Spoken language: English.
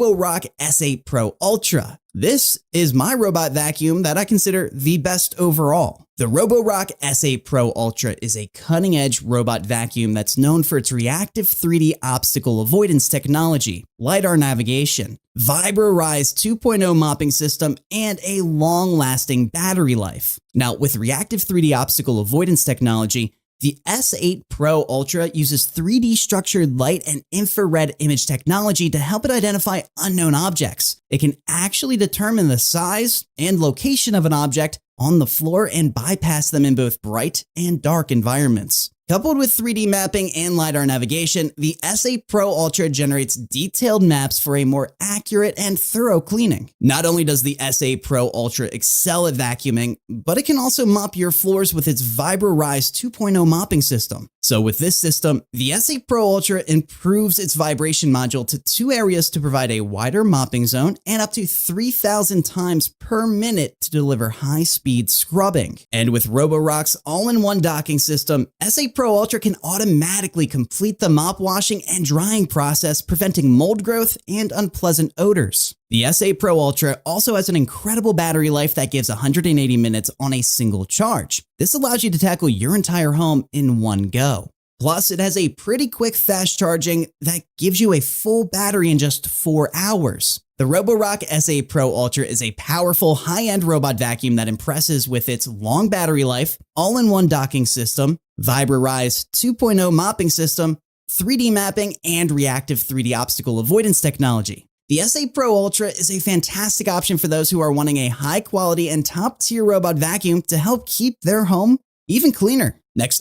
Roborock S8 Pro Ultra. This is my robot vacuum that I consider the best overall. The Roborock S8 Pro Ultra is a cutting-edge robot vacuum that's known for its reactive 3D obstacle avoidance technology, LiDAR navigation, Rise 2.0 mopping system, and a long-lasting battery life. Now, with reactive 3D obstacle avoidance technology, the S8 Pro Ultra uses 3D structured light and infrared image technology to help it identify unknown objects. It can actually determine the size and location of an object on the floor and bypass them in both bright and dark environments. Coupled with 3D mapping and LiDAR navigation, the S8 Pro Ultra generates detailed maps for a more accurate and thorough cleaning. Not only does the S8 Pro Ultra excel at vacuuming, but it can also mop your floors with its Rise 2.0 mopping system. So with this system, the S8 Pro Ultra improves its vibration module to 2 areas to provide a wider mopping zone and up to 3,000 times per minute to deliver high-speed scrubbing. And with Roborock's all-in-one docking system, S8 Pro Ultra can automatically complete the mop washing and drying process, preventing mold growth and unpleasant odors. The S8 Pro Ultra also has an incredible battery life that gives 180 minutes on a single charge. This allows you to tackle your entire home in one go. Plus, it has a pretty quick fast charging that gives you a full battery in just 4 hours. The Roborock S8 Pro Ultra is a powerful, high-end robot vacuum that impresses with its long battery life, all-in-one docking system, Rise 2.0 mopping system, 3D mapping, and reactive 3D obstacle avoidance technology. The S8 Pro Ultra is a fantastic option for those who are wanting a high-quality and top-tier robot vacuum to help keep their home even cleaner. Next